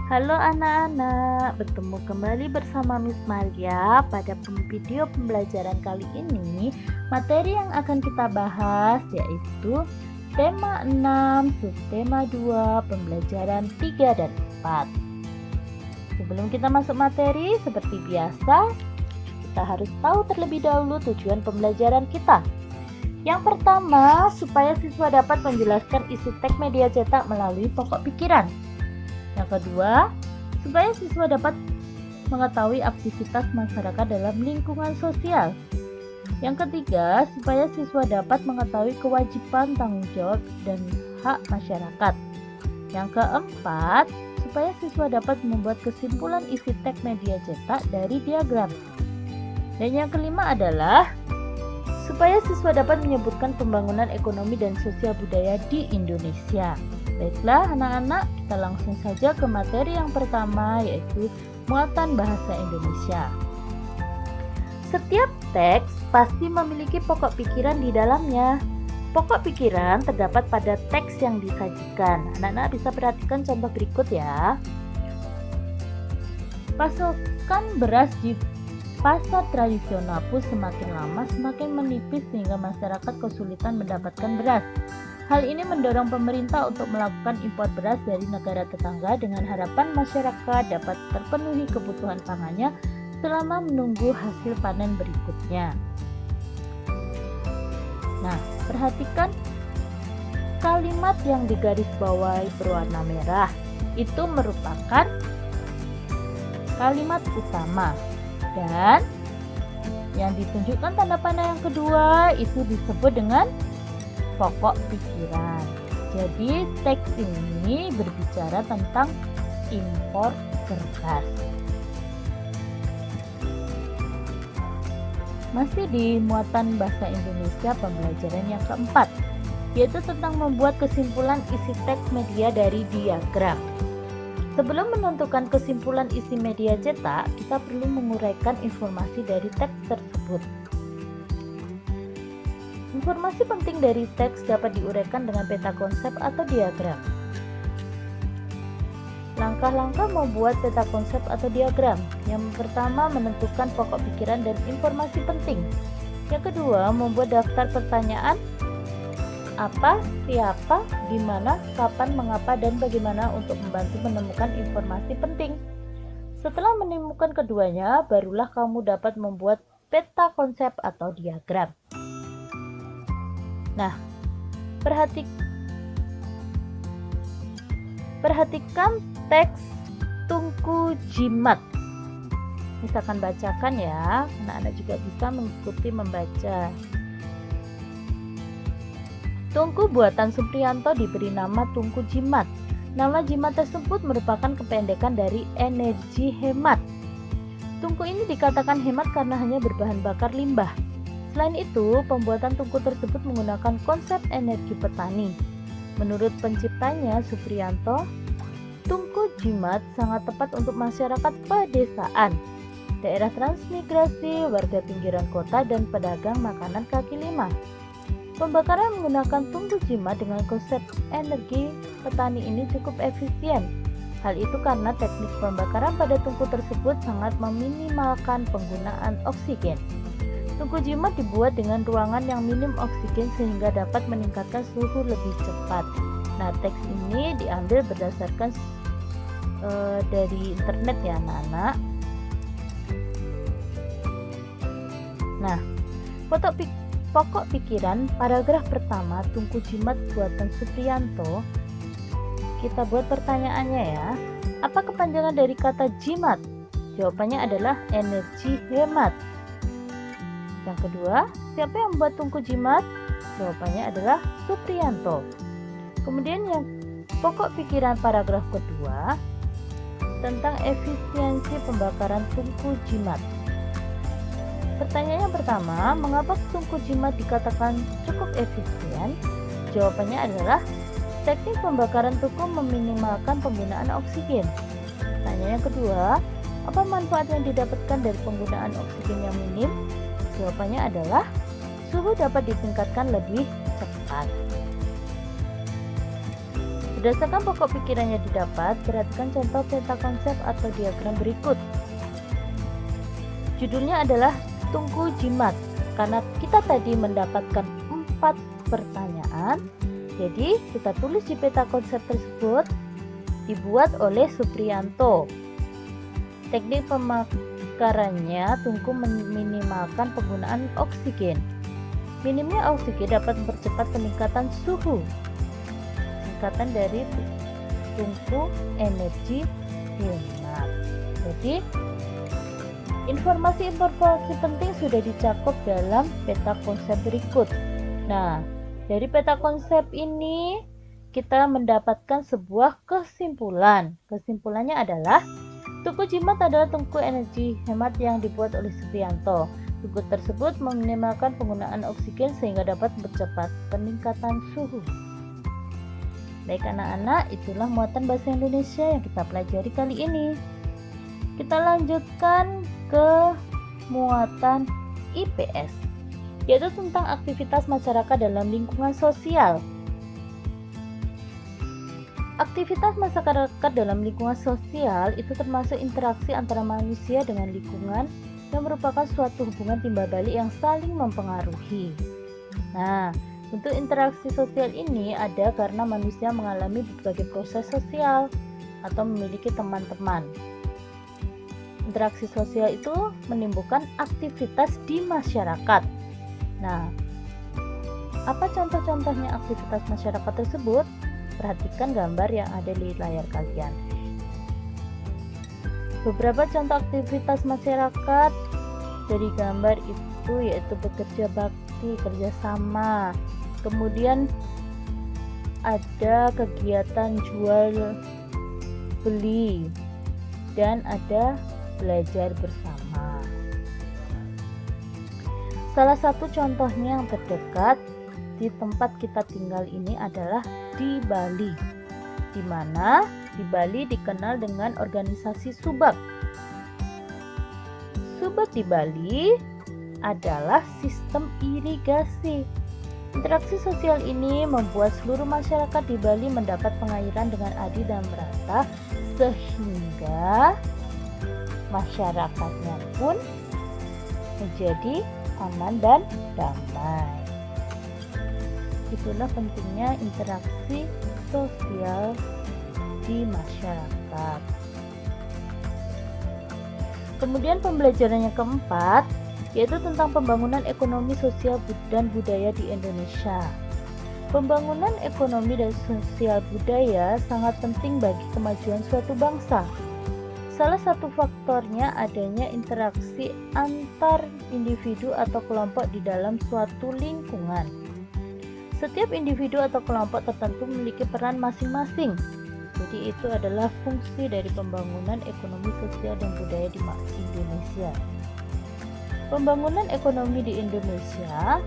Halo anak-anak, bertemu kembali bersama Miss Maria pada video pembelajaran kali ini. Materi yang akan kita bahas yaitu tema 6, subtema 2, pembelajaran 3 dan 4. Sebelum kita masuk materi, seperti biasa, kita harus tahu terlebih dahulu tujuan pembelajaran kita. Yang pertama, supaya siswa dapat menjelaskan isi teks media cetak melalui pokok pikiran. Yang kedua, supaya siswa dapat mengetahui aktivitas masyarakat dalam lingkungan sosial. Yang ketiga, supaya siswa dapat mengetahui kewajiban, tanggung jawab, dan hak masyarakat. Yang keempat, supaya siswa dapat membuat kesimpulan isi teks media cetak dari diagram. Dan yang kelima adalah supaya siswa dapat menyebutkan pembangunan ekonomi dan sosial budaya di Indonesia. Baiklah anak-anak, kita langsung saja ke materi yang pertama, yaitu muatan bahasa Indonesia. Setiap teks pasti memiliki pokok pikiran di dalamnya. Pokok pikiran terdapat pada teks yang disajikan. Anak-anak bisa perhatikan contoh berikut ya. Pasokan beras di pasar tradisional pun semakin lama semakin menipis sehingga masyarakat kesulitan mendapatkan beras. Hal ini mendorong pemerintah untuk melakukan impor beras dari negara tetangga dengan harapan masyarakat dapat terpenuhi kebutuhan pangannya selama menunggu hasil panen berikutnya. Nah, perhatikan kalimat yang digarisbawahi berwarna merah. Itu merupakan kalimat utama. Dan yang ditunjukkan tanda panah yang kedua itu disebut dengan pokok pikiran. Jadi teks ini berbicara tentang impor beras. Masih di muatan bahasa Indonesia pembelajaran yang keempat, yaitu tentang membuat kesimpulan isi teks media dari diagram. Sebelum menentukan kesimpulan isi media cetak, kita perlu menguraikan informasi dari teks tersebut. Informasi penting dari teks dapat diuraikan dengan peta konsep atau diagram. Langkah-langkah membuat peta konsep atau diagram. Yang pertama, menentukan pokok pikiran dan informasi penting. Yang kedua, membuat daftar pertanyaan apa, siapa, di mana, kapan, mengapa, dan bagaimana untuk membantu menemukan informasi penting. Setelah menemukan keduanya, barulah kamu dapat membuat peta konsep atau diagram. Nah, perhatikan teks Tungku Jimat. Misalkan bacakan ya, anak-anak juga bisa mengikuti membaca. Tungku buatan Supriyanto diberi nama Tungku Jimat. Nama jimat tersebut merupakan kependekan dari energi hemat. Tungku ini dikatakan hemat karena hanya berbahan bakar limbah. Selain itu, pembuatan tungku tersebut menggunakan konsep energi petani. Menurut penciptanya, Supriyanto, tungku jimat sangat tepat untuk masyarakat pedesaan, daerah transmigrasi, warga pinggiran kota, dan pedagang makanan kaki lima. Pembakaran menggunakan tungku jimat dengan konsep energi petani ini cukup efisien. Hal itu karena teknik pembakaran pada tungku tersebut sangat meminimalkan penggunaan oksigen. Tungku jimat dibuat dengan ruangan yang minim oksigen sehingga dapat meningkatkan suhu lebih cepat. Nah, teks ini diambil berdasarkan dari internet ya anak-anak. Nah, pokok pikiran paragraf pertama Tungku Jimat buatan Supriyanto. Kita buat pertanyaannya ya. Apa kepanjangan dari kata jimat? Jawabannya adalah energi hemat. Yang kedua, siapa yang membuat tungku jimat? Jawabannya adalah Supriyanto. Kemudian yang pokok pikiran paragraf kedua tentang efisiensi pembakaran tungku jimat. Pertanyaan yang pertama, mengapa tungku jimat dikatakan cukup efisien? Jawabannya adalah teknik pembakaran tungku meminimalkan penggunaan oksigen. Pertanyaan yang kedua, apa manfaat yang didapatkan dari penggunaan oksigen yang minim? Jawabannya adalah suhu dapat ditingkatkan lebih cepat. Berdasarkan pokok pikiran yang didapat, perhatikan contoh peta konsep atau diagram berikut. Judulnya adalah Tungku Jimat. Karena kita tadi mendapatkan 4 pertanyaan, jadi kita tulis di peta konsep tersebut dibuat oleh Supriyanto. Teknik pemakarannya, tungku meminimalkan penggunaan oksigen. Minimnya oksigen dapat mempercepat peningkatan suhu. Singkatan dari tungku energi hemat. Jadi informasi-informasi penting sudah dicakup dalam peta konsep berikut. Nah, dari peta konsep ini kita mendapatkan sebuah kesimpulan. Kesimpulannya adalah tungku jimat adalah tungku energi hemat yang dibuat oleh Supriyanto. Tungku tersebut meminimalkan penggunaan oksigen sehingga dapat mempercepat peningkatan suhu. Baik anak-anak, itulah muatan bahasa Indonesia yang kita pelajari kali ini. Kita lanjutkan ke muatan IPS, yaitu tentang aktivitas masyarakat dalam lingkungan sosial. Aktivitas masyarakat dalam lingkungan sosial itu termasuk interaksi antara manusia dengan lingkungan yang merupakan suatu hubungan timbal balik yang saling mempengaruhi. Nah, bentuk interaksi sosial ini ada karena manusia mengalami berbagai proses sosial atau memiliki teman-teman. Interaksi sosial itu menimbulkan aktivitas di masyarakat. Nah, apa contoh-contohnya aktivitas masyarakat tersebut? Perhatikan gambar yang ada di layar kalian. Beberapa contoh aktivitas masyarakat dari gambar itu yaitu bekerja bakti, kerjasama, kemudian ada kegiatan jual beli, dan ada belajar bersama. Salah satu contohnya yang terdekat di tempat kita tinggal ini adalah di Bali, di mana di Bali dikenal dengan organisasi Subak. Subak di Bali adalah sistem irigasi. Interaksi sosial ini membuat seluruh masyarakat di Bali mendapat pengairan dengan adil dan merata, sehingga masyarakatnya pun menjadi aman dan damai. Itulah pentingnya interaksi sosial di masyarakat. Kemudian pembelajaran yang keempat yaitu tentang pembangunan ekonomi sosial dan budaya di Indonesia. Pembangunan ekonomi dan sosial budaya sangat penting bagi kemajuan suatu bangsa. Salah satu faktornya adanya interaksi antar individu atau kelompok di dalam suatu lingkungan. Setiap individu atau kelompok tertentu memiliki peran masing-masing. Jadi itu adalah fungsi dari pembangunan ekonomi sosial dan budaya di Indonesia. Pembangunan ekonomi di Indonesia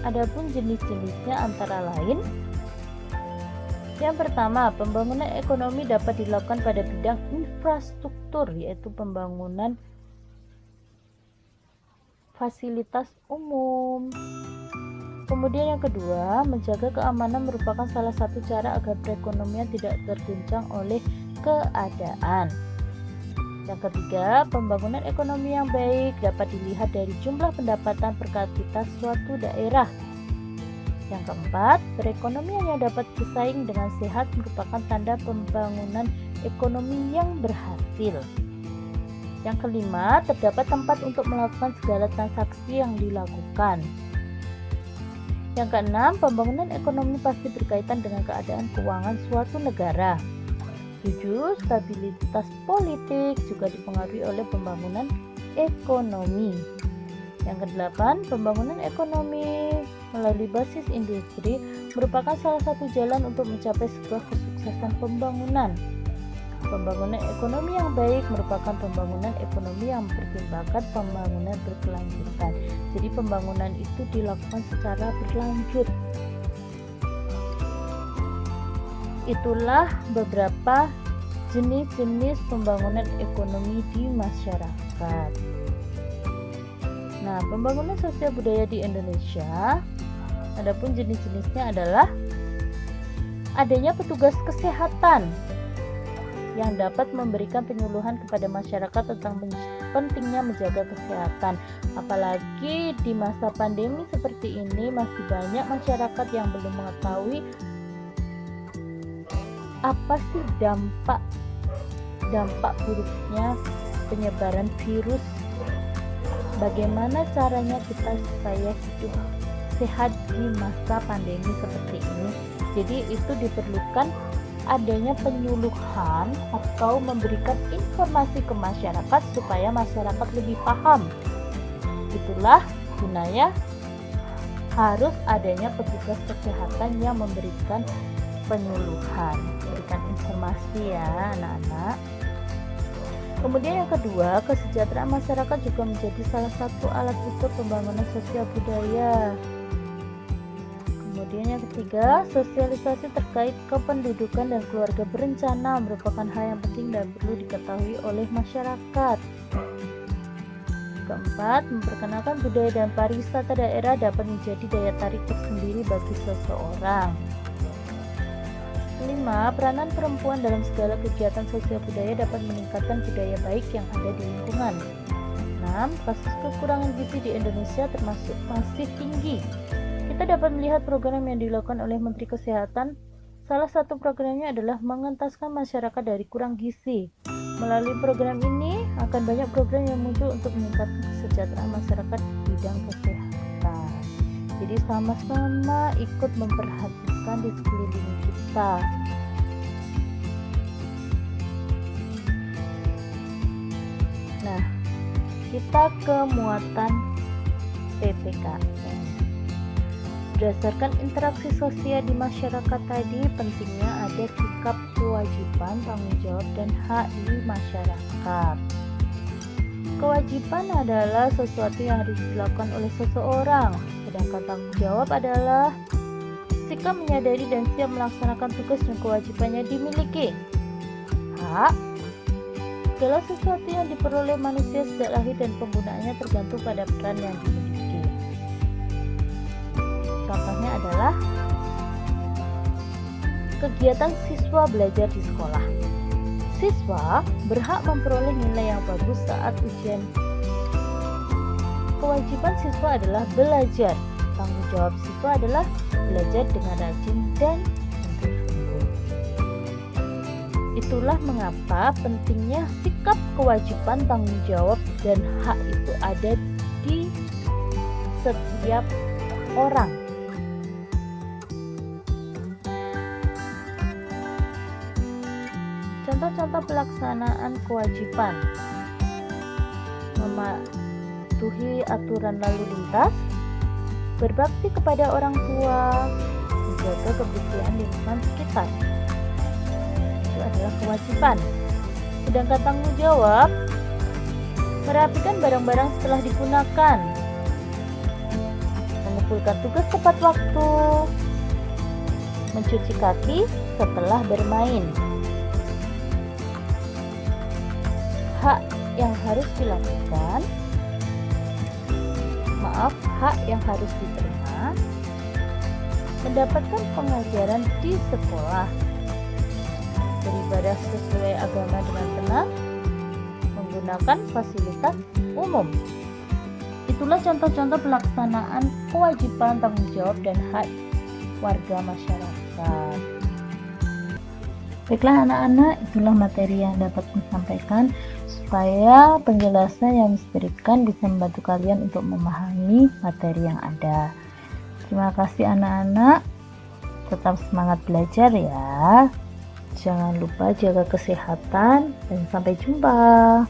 adapun jenis-jenisnya antara lain: yang pertama, pembangunan ekonomi dapat dilakukan pada bidang infrastruktur, yaitu pembangunan fasilitas umum. Kemudian yang kedua, menjaga keamanan merupakan salah satu cara agar perekonomian tidak terguncang oleh keadaan. Yang ketiga, pembangunan ekonomi yang baik dapat dilihat dari jumlah pendapatan per kapita suatu daerah. Yang keempat, perekonomian yang dapat bersaing dengan sehat merupakan tanda pembangunan ekonomi yang berhasil. Yang kelima, terdapat tempat untuk melakukan segala transaksi yang dilakukan. Yang keenam, pembangunan ekonomi pasti berkaitan dengan keadaan keuangan suatu negara. 7. Stabilitas politik juga dipengaruhi oleh pembangunan ekonomi. Yang kedelapan, pembangunan ekonomi melalui basis industri merupakan salah satu jalan untuk mencapai sebuah kesuksesan pembangunan. Pembangunan ekonomi yang baik merupakan pembangunan ekonomi yang mempertimbangkan pembangunan berkelanjutan. Jadi pembangunan itu dilakukan secara berlanjut. Itulah beberapa jenis-jenis pembangunan ekonomi di masyarakat. Nah, pembangunan sosial budaya di Indonesia, adapun jenis-jenisnya adalah adanya petugas kesehatan yang dapat memberikan penyuluhan kepada masyarakat tentang pentingnya menjaga kesehatan. Apalagi di masa pandemi seperti ini, masih banyak masyarakat yang belum mengetahui apa sih dampak buruknya penyebaran virus. Bagaimana caranya kita supaya hidup sehat di masa pandemi seperti ini. Jadi itu diperlukan adanya penyuluhan atau memberikan informasi ke masyarakat supaya masyarakat lebih paham. Itulah gunanya harus adanya petugas kesehatan yang memberikan penyuluhan, memberikan informasi ya anak-anak. Kemudian yang kedua, kesejahteraan masyarakat juga menjadi salah satu alat ukur pembangunan sosial budaya. Kemudian yang ketiga, sosialisasi terkait kependudukan dan keluarga berencana merupakan hal yang penting dan perlu diketahui oleh masyarakat. Keempat, memperkenalkan budaya dan pariwisata daerah dapat menjadi daya tarik tersendiri bagi seseorang. Kelima, peranan perempuan dalam segala kegiatan sosial budaya dapat meningkatkan budaya baik yang ada di lingkungan. 6, kasus kekurangan gizi di Indonesia termasuk masih tinggi. Kita dapat melihat program yang dilakukan oleh Menteri Kesehatan. Salah satu programnya adalah mengentaskan masyarakat dari kurang gizi. Melalui program ini akan banyak program yang muncul untuk meningkatkan kesejahteraan masyarakat di bidang kesehatan. Jadi sama-sama ikut memperhatikan di sekeliling kita. Nah, kita ke muatan PPKN. Berdasarkan interaksi sosial di masyarakat tadi, pentingnya ada sikap kewajiban, tanggung jawab, dan hak di masyarakat. Kewajiban adalah sesuatu yang harus dilakukan oleh seseorang, sedangkan tanggung jawab adalah sikap menyadari dan siap melaksanakan tugas dan kewajibannya dimiliki. Hak adalah sesuatu yang diperoleh manusia sejak lahir dan penggunaannya tergantung pada peran yang dimiliki. Contohnya adalah kegiatan siswa belajar di sekolah. Siswa berhak memperoleh nilai yang bagus saat ujian. Kewajiban siswa adalah belajar. Tanggung jawab siswa adalah belajar dengan rajin dan sungguh-sungguh. Itulah mengapa pentingnya sikap kewajiban, tanggung jawab, dan hak itu ada di setiap orang. Contoh-contoh pelaksanaan kewajiban: mematuhi aturan lalu lintas, berbakti kepada orang tua, menjaga kebersihan lingkungan sekitar. Itu adalah kewajiban. Sedangkan tanggung jawab, merapikan barang-barang setelah digunakan, mengumpulkan tugas tepat waktu, mencuci kaki setelah bermain. Hak yang harus dilakukan, hak yang harus diterima, mendapatkan pengajaran di sekolah, beribadah sesuai agama dengan benar, menggunakan fasilitas umum. Itulah contoh-contoh pelaksanaan kewajiban, tanggung jawab, dan hak warga masyarakat. Baiklah anak-anak, itulah materi yang dapat disampaikan supaya penjelasan yang diberikan bisa membantu kalian untuk memahami materi yang ada. Terima kasih anak-anak, tetap semangat belajar ya. Jangan lupa jaga kesehatan dan sampai jumpa.